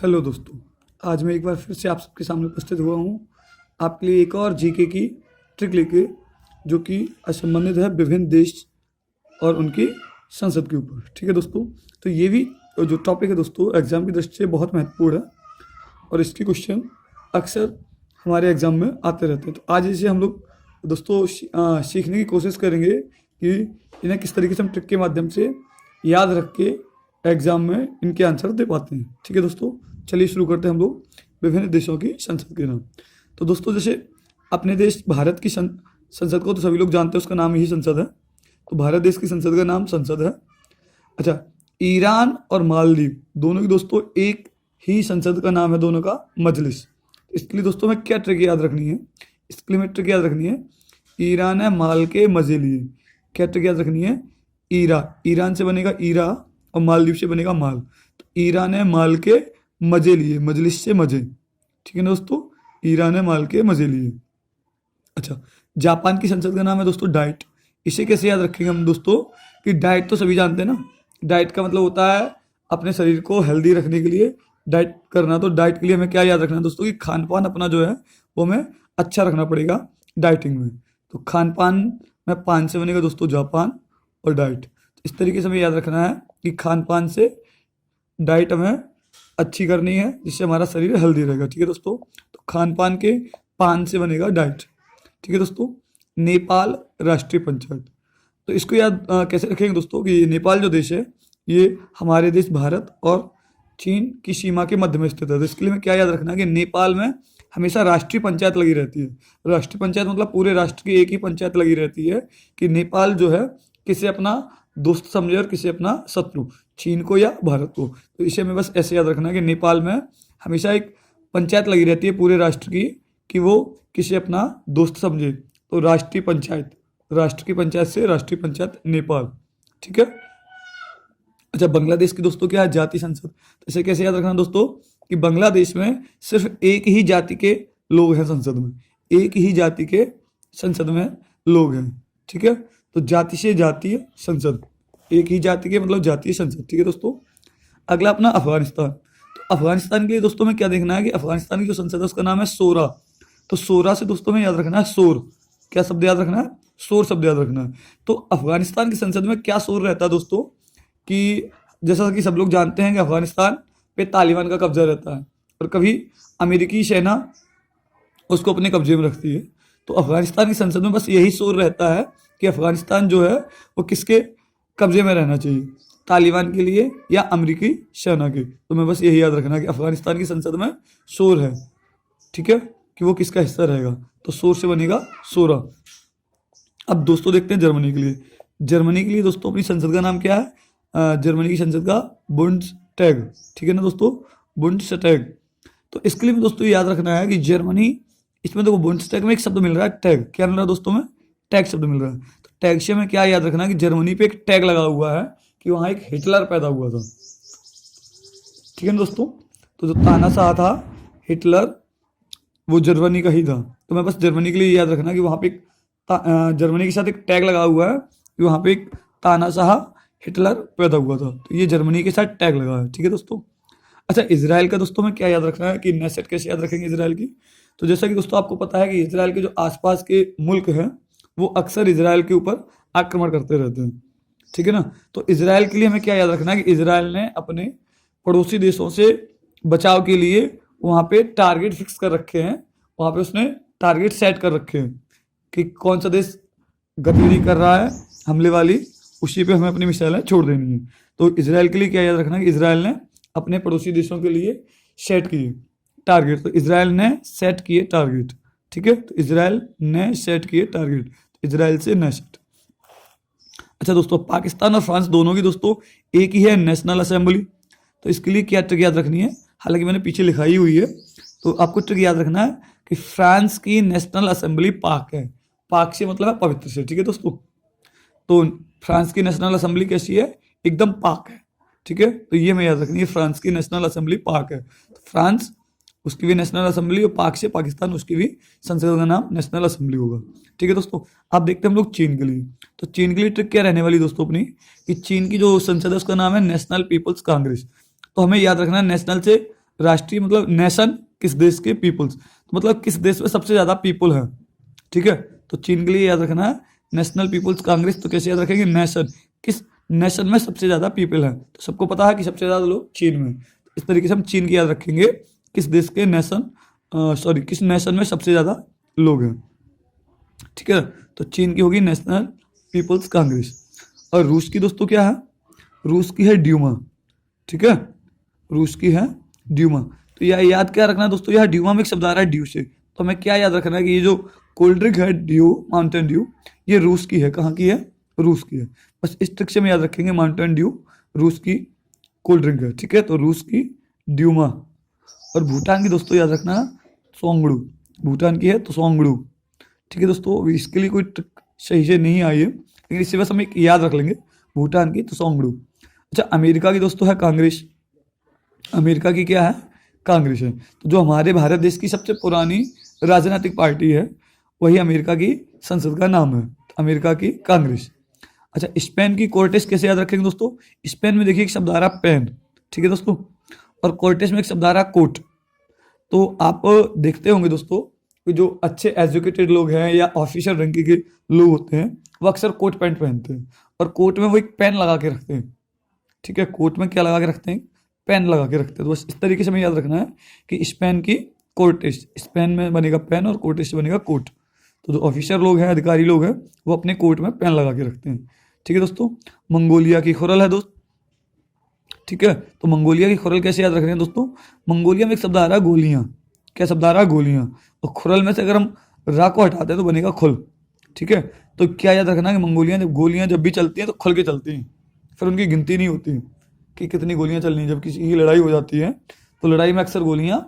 Hello दोस्तों, आज मैं एक बार फिर से आप सबके सामने उपस्थित हुआ हूँ आपके लिए एक और जीके की ट्रिक लेके, जो कि संबंधित है विभिन्न देश और उनकी संसद के ऊपर। ठीक है दोस्तों, तो ये भी जो टॉपिक है दोस्तों एग्ज़ाम की दृष्टि से बहुत महत्वपूर्ण है और इसके क्वेश्चन अक्सर हमारे एग्ज़ाम में आते रहते हैं। तो आज इसे हम लोग दोस्तों सीखने की कोशिश करेंगे कि इन्हें किस तरीके से हम ट्रिक के माध्यम से याद रख के एग्ज़ाम में इनके आंसर दे पाते हैं। ठीक है दोस्तों, चलिए शुरू करते हैं हम लोग विभिन्न देशों की संसद के नाम। तो दोस्तों जैसे अपने देश भारत की संसद को तो सभी लोग जानते हैं, उसका नाम ही संसद है। तो भारत देश की संसद का नाम संसद है। अच्छा, ईरान और मालदीव दोनों की दोस्तों एक ही संसद का नाम है, दोनों का मजलिस। इसके लिए दोस्तों में क्या ट्रिक याद रखनी है, इसके लिए ट्रिक याद रखनी है ईरान है माल के मजे लिए। क्या ट्रिक याद रखनी है? ईरान से बनेगा ईरा और मालदीव से बनेगा माल। तो ईरान है माल के मजे लिए, मजलिस से मजे। ठीक है ना दोस्तों, ईरान है माल के मजे लिए। अच्छा, जापान की संसद का नाम है दोस्तों डाइट। इसे कैसे याद रखेंगे हम दोस्तों कि डाइट तो सभी जानते हैं ना, डाइट का मतलब होता है अपने शरीर को हेल्दी रखने के लिए डाइट करना। तो डाइट के लिए हमें क्या याद रखना है दोस्तों कि खान पान अपना जो है वो हमें अच्छा रखना पड़ेगा डाइटिंग में। तो खान पान में पान से बनेगा दोस्तों जापान और डाइट। इस तरीके से हमें याद रखना है कि खान पान से डाइट हमें अच्छी करनी है जिससे हमारा शरीर हेल्दी रहेगा। ठीक है दोस्तों, तो खान पान के पान से बनेगा डाइट। ठीक है दोस्तों, नेपाल राष्ट्रीय पंचायत। तो इसको याद कैसे रखेंगे दोस्तों कि नेपाल जो देश है ये हमारे देश भारत और चीन की सीमा के मध्य में स्थित है। तो इसके लिए हमें क्या याद रखना है कि नेपाल में हमेशा राष्ट्रीय पंचायत लगी रहती है। राष्ट्रीय पंचायत मतलब पूरे राष्ट्र की एक ही पंचायत लगी रहती है कि नेपाल जो है किसे अपना दोस्त समझे और किसे अपना शत्रु, चीन को या भारत को। तो इसे हमें बस ऐसे याद रखना है कि नेपाल में हमेशा एक पंचायत लगी रहती है पूरे राष्ट्र की कि वो किसे अपना दोस्त समझे। तो राष्ट्रीय पंचायत, राष्ट्र की पंचायत से राष्ट्रीय पंचायत नेपाल। ठीक है। अच्छा, बांग्लादेश की दोस्तों क्या है? जाति संसद। तो इसे कैसे याद रखना दोस्तों कि बांग्लादेश में सिर्फ एक ही जाति के लोग हैं संसद में, एक ही जाति के संसद में लोग हैं। ठीक है, तो जाति से जातीय संसद, एक ही जाति के मतलब जातीय संसद। ठीक है दोस्तों। अगला अपना अफगानिस्तान। तो अफगानिस्तान के लिए दोस्तों में क्या देखना है कि अफगानिस्तान की जो संसद है उसका नाम है शोरा। तो शोरा से दोस्तों में याद रखना है शोर। क्या शब्द याद रखना है? शोर शब्द याद रखना है। तो अफगानिस्तान की संसद में क्या शोर रहता है दोस्तों कि जैसा कि सब लोग जानते हैं कि अफगानिस्तान पे तालिबान का कब्जा रहता है और कभी अमेरिकी सेना उसको अपने कब्जे में रखती है। तो अफगानिस्तान की संसद में बस यही शोर रहता है कि अफगानिस्तान जो है वो किसके कब्जे में रहना चाहिए, तालिबान के लिए या अमेरिकी सेना के। तो मैं बस यही याद रखना कि अफगानिस्तान की संसद में शोर है। ठीक है, कि वो किसका हिस्सा रहेगा। तो शोर से बनेगा शोरा। अब दोस्तों देखते हैं जर्मनी के लिए। जर्मनी के लिए दोस्तों अपनी संसद का नाम क्या है? जर्मनी की संसद का बुंडसटैग। ठीक है ना दोस्तों, बुंडसटैग। तो इसके लिए दोस्तों याद रखना है कि जर्मनी, इसमें देखो बुंडसटैग में एक शब्द मिल रहा है टैग। क्या मिल रहा है दोस्तों में? टैग शब्द मिल रहा है। तो टैग से हमें क्या याद रखना है कि जर्मनी पे एक टैग लगा हुआ है कि वहाँ एक हिटलर पैदा हुआ था। ठीक है ना दोस्तों, तो जो तानाशाह था हिटलर वो जर्मनी का ही था। तो मैं बस जर्मनी के लिए याद रखना कि वहाँ पे एक जर्मनी के साथ एक टैग लगा हुआ है कि वहाँ पे एक तानाशाह हिटलर पैदा हुआ था। तो ये जर्मनी के साथ टैग लगा है। ठीक है दोस्तों। अच्छा, इजराइल का दोस्तों में क्या याद रखना है कि नेसेट कैसे याद रखेंगे इजराइल की। तो जैसा कि दोस्तों आपको पता है कि इजराइल के जो आसपास के मुल्क हैं वो अक्सर इजराइल के ऊपर आक्रमण करते रहते हैं। ठीक है ना। तो इजराइल के लिए हमें क्या याद रखना है कि इजराइल ने अपने पड़ोसी देशों से बचाव के लिए वहाँ पे टारगेट फिक्स कर रखे हैं, वहाँ पे उसने टारगेट सेट कर रखे हैं कि कौन सा देश गतिविधि कर रहा है हमले वाली, उसी पे हमें अपनी मिसाइलें छोड़ देनी है। तो इजराइल के लिए क्या याद रखना है कि इजराइल ने अपने पड़ोसी देशों के लिए सेट किए टारगेट। तो इजराइल ने सेट किए टारगेट। ठीक है, तो इजराइल ने सेट किए टारगेट, इजराइल से नेसेट। अच्छा दोस्तों, पाकिस्तान और फ्रांस दोनों की दोस्तों एक ही है नेशनल असेंबली। तो इसके लिए क्या ट्रिक याद रखनी है, हालांकि मैंने पीछे लिखाई हुई है। तो आपको ट्रिक याद रखना है कि फ्रांस की नेशनल असेंबली पाक है। पाक से मतलब है पवित्र से। ठीक है दोस्तों, तो फ्रांस की नेशनल असेंबली कैसी है? एकदम पाक है। ठीक है, तो ये मैं याद रखनी है, फ्रांस की नेशनल असेंबली पाक है। तो फ्रांस उसकी भी नेशनल असेंबली और पाक से पाकिस्तान उसकी भी संसद का नाम नेशनल असेंबली होगा। ठीक है दोस्तों। अब देखते हैं हम लोग चीन के लिए। तो चीन के लिए ट्रिक क्या रहने वाली दोस्तों अपनी कि चीन की जो संसद है उसका नाम है नेशनल पीपल्स कांग्रेस। तो हमें याद रखना है नेशनल से राष्ट्रीय मतलब नेशन, किस देश के, पीपल्स तो मतलब किस देश में सबसे ज्यादा पीपल है। ठीक है, तो चीन के लिए याद रखना है नेशनल पीपल्स कांग्रेस। तो कैसे याद रखेंगे, नेशन, किस नेशन में सबसे ज्यादा पीपल है। तो सबको पता है कि सबसे ज्यादा लोग चीन में, तो इस तरीके से हम चीन की याद रखेंगे, किस देश के नेशन, सॉरी किस नेशन में सबसे ज्यादा लोग हैं। ठीक है, तो चीन की होगी नेशनल पीपल्स कांग्रेस। और रूस की दोस्तों क्या है, रूस की है ड्यूमा। ठीक है, रूस की है ड्यूमा। तो यह याद क्या रखना है दोस्तों, यह ड्यूमा में एक शब्द आ रहा है ड्यू से, तो हमें क्या याद रखना है कि ये जो कोल्ड ड्रिंक है ड्यू, माउंटेन ड्यू, ये रूस की है। कहाँ की है, रूस की है। बस इस ट्रिक से में याद रखेंगे, माउंटेन ड्यू रूस की कोल्ड ड्रिंक है। ठीक है, तो रूस की ड्यूमा। और भूटान की दोस्तों याद रखना सोंगड़ू, भूटान की है तो सोंगड़ू। ठीक है दोस्तों, अभी इसके लिए कोई ट्रिक सही से नहीं आई है, लेकिन इससे बस हम एक याद रख लेंगे, भूटान की तो सोंगड़ू। अच्छा, अमेरिका की दोस्तों है कांग्रेस, अमेरिका की क्या है, कांग्रेस है। तो जो हमारे भारत देश की सबसे पुरानी राजनीतिक पार्टी है, वही अमेरिका की संसद का नाम है, तो अमेरिका की कांग्रेस। अच्छा, स्पेन की कोर्टेस कैसे याद रखेंगे दोस्तों, स्पेन में देखिए एक शब्द आ रहा पेन। ठीक है दोस्तों, और कोर्टेस में एक शब्द आ रहा कोट। तो आप देखते होंगे दोस्तों कि जो अच्छे एजुकेटेड लोग हैं या ऑफिसर रैंक के लोग होते हैं, वो अक्सर कोट पैंट पहनते हैं, और कोट में वो एक पेन लगा के रखते हैं। ठीक है, कोट में क्या लगा के रखते हैं, पेन लगा के रखते हैं। तो बस इस तरीके से हमें याद रखना है कि स्पेन की कोर्टेस, स्पेन में बनेगा पेन और कोर्टेस से बनेगा कोट। तो जो ऑफिसर लोग हैं, अधिकारी लोग हैं, वो अपने कोट में पेन लगा के रखते हैं। ठीक है दोस्तों, मंगोलिया की खुरल है दोस्त। ठीक है, तो मंगोलिया की खुरल कैसे याद रख रहे हैं दोस्तों, मंगोलिया में एक शब्द आ रहा है गोलियां। क्या शब्द आ रहा है, गोलियां। और खुरल में से अगर हम रा को हटाते हैं तो बनेगा खुल। ठीक है, तो क्या याद रखना है कि मंगोलिया जब गोलियां जब भी चलती हैं तो खुल के चलती हैं, फिर उनकी गिनती नहीं होती कि कितनी गोलियां चलनी है। जब किसी की लड़ाई हो जाती है तो लड़ाई में अक्सर गोलियां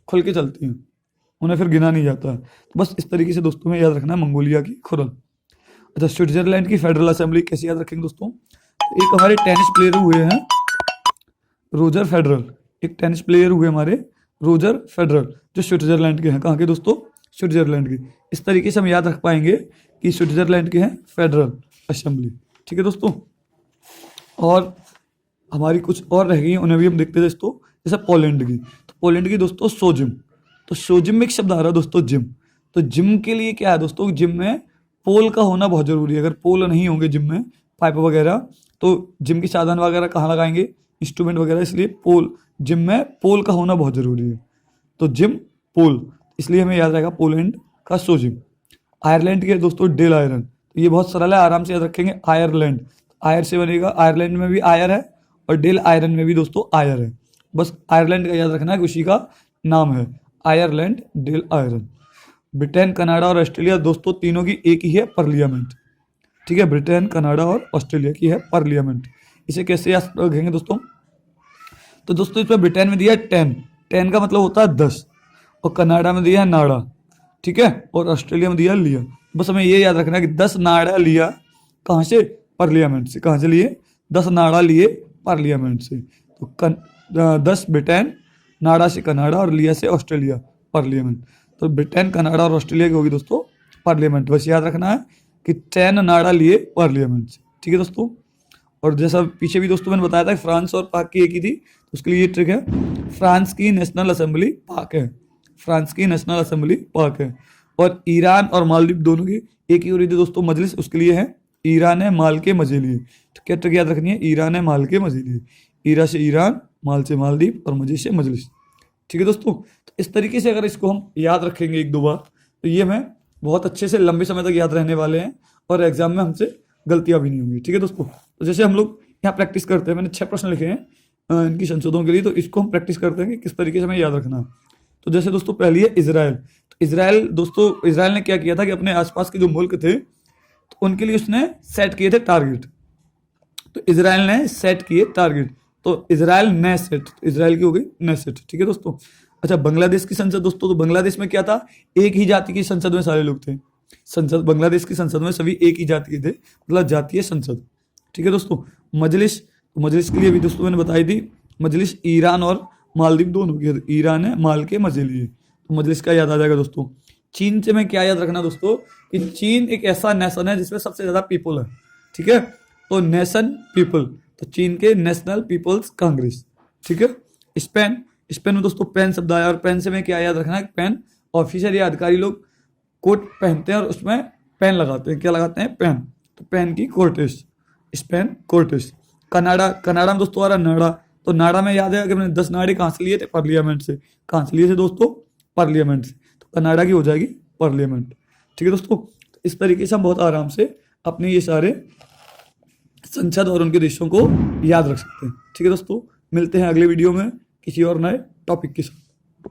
खुल के चलती हैं, उन्हें फिर गिना नहीं जाता है। तो बस इस तरीके से दोस्तों में याद रखना है मंगोलिया की खुरल। अच्छा, स्विट्जरलैंड की फेडरल असेंबली कैसे याद रखेंगे दोस्तों, एक हमारे टेनिस प्लेयर हुए हैं रोजर फेडरल, एक टेनिस प्लेयर हुए हमारे रोजर फेडरल, जो स्विट्जरलैंड के हैं। कहाँ के दोस्तों, स्विट्जरलैंड के। इस तरीके से हम याद रख पाएंगे कि स्विट्जरलैंड के हैं फेडरल असेंबली। ठीक है दोस्तों, और हमारी कुछ और रह गई हैं, उन्हें भी हम देखते हैं दोस्तों। जैसे पोलैंड की, तो पोलैंड की दोस्तों सोजिम। तो सोजिम में एक शब्द आ रहा है दोस्तों जिम। तो जिम के लिए क्या है दोस्तों, जिम में पोल का होना बहुत जरूरी है। अगर पोल नहीं होंगे जिम में, पाइप वगैरह, तो जिम के साधन वगैरह कहाँ लगाएंगे, इंस्ट्रूमेंट वगैरह, इसलिए पोल, जिम में पोल का होना बहुत जरूरी है। तो जिम पोल, इसलिए हमें याद रहेगा पोलैंड का सोजिम। आयरलैंड के दोस्तों डेल आयरन। तो ये बहुत सरल है, आराम से याद रखेंगे, आयरलैंड, आयर से बनेगा, आयरलैंड में भी आयर है और डेल आयरन में भी दोस्तों आयर है। बस आयरलैंड का याद रखना है, उसी का नाम है आयरलैंड, डेल आयरन। ब्रिटेन, कनाडा और ऑस्ट्रेलिया दोस्तों तीनों की एक ही है पार्लियामेंट। ठीक है, ब्रिटेन, कनाडा और ऑस्ट्रेलिया की है पार्लियामेंट। इसे कैसे याद रखेंगे दोस्तों, तो दोस्तों इसमें ब्रिटेन में दिया है 10, 10 का मतलब होता है 10, और कनाडा में दिया है नाड़ा। ठीक है, और ऑस्ट्रेलिया में दिया लिया। बस हमें ये याद रखना है कि 10 नाड़ा लिया कहाँ से, पार्लियामेंट से। कहाँ से लिए, 10 नाड़ा लिए पार्लियामेंट से। तो 10 ब्रिटेन, नाड़ा से कनाडा और लिया से ऑस्ट्रेलिया, पार्लियामेंट। तो ब्रिटेन, कनाडा और ऑस्ट्रेलिया की होगी दोस्तों पार्लियामेंट। बस याद रखना है कि 10 नाड़ा लिए पार्लियामेंट से। ठीक है दोस्तों, और जैसा पीछे भी दोस्तों मैंने बताया था कि फ्रांस और पाक की एक ही थी, तो उसके लिए ये ट्रिक है, फ्रांस की नेशनल असेंबली पाक है, फ्रांस की नेशनल असेंबली पाक है। और ईरान और मालदीव दोनों की एक ही हो रही थी दोस्तों मजलिस, उसके लिए है ईरान है माल के मजे लिए। तो क्या ट्रिक याद रखनी है, ईरान है माल के मजे लिए, ईरा से ईरान, माल से मालदीव और मजे से मजलिस। ठीक है दोस्तों, तो इस तरीके से अगर इसको हम याद रखेंगे एक दो बार, तो ये हमें बहुत अच्छे से लंबे समय तक याद रहने वाले हैं, और एग्जाम में हमसे गलतियां भी नहीं होंगी। ठीक है दोस्तों, तो जैसे हम लोग यहाँ प्रैक्टिस करते हैं, मैंने 6 प्रश्न लिखे हैं इनकी संशोधनों के लिए, तो इसको हम प्रैक्टिस करते हैं कि किस तरीके से हमें याद रखना है। तो जैसे दोस्तों पहली है इजराइल। तो इजराइल दोस्तों, इजराइल ने क्या किया था कि अपने आसपास के जो मुल्क थे तो उनके लिए उसने सेट किए थे टारगेट। तो इजराइल ने सेट किए टारगेट, तो इजराइल ने सेट, इजराइल की हो गई ने सेट। ठीक है दोस्तों, अच्छा बांग्लादेश की संसद दोस्तों, तो बांग्लादेश में क्या था, एक ही जाति की संसद में सारे लोग थे। संसद, बांग्लादेश की संसद में सभी एक ही जाति के थे, मतलब जातीय संसद। ठीक है दोस्तों, मजलिस, तो मजलिस के लिए भी दोस्तों मैंने बताई थी, मजलिस ईरान और मालदीव दोनों की, ईरान है माल के मजे लिए, तो मजलिस का याद आ जाएगा दोस्तों। चीन से मैं क्या याद रखना दोस्तों, कि चीन एक ऐसा नेशन है जिसमें सबसे ज्यादा पीपल है। ठीक है, तो नेशन पीपल, तो चीन के नेशनल पीपल्स कांग्रेस। ठीक है, स्पेन, स्पेन में दोस्तों पेन शब्द आया, और पेन से में क्या याद रखना है, पेन ऑफिसर या अधिकारी लोग कोट पहनते हैं और उसमें पेन लगाते हैं, क्या लगाते हैं, पेन। तो पेन की Cortez, Spain Cortez. Canada, Canada में दोस्तों आ रहा नाड़ा, तो नाड़ा में याद है कि मैंने 10 नाड़े कहाँ से लिए थे, पार्लियामेंट से। कहाँ से लिए थे दोस्तों, पार्लियामेंट से। तो कनाडा की हो जाएगी पार्लियामेंट। ठीक है दोस्तों, इस तरीके से हम बहुत आराम से अपने ये सारे संसद और उनके देशों को याद रख सकते हैं। ठीक है दोस्तों, मिलते हैं अगले वीडियो में किसी और नए टॉपिक के साथ।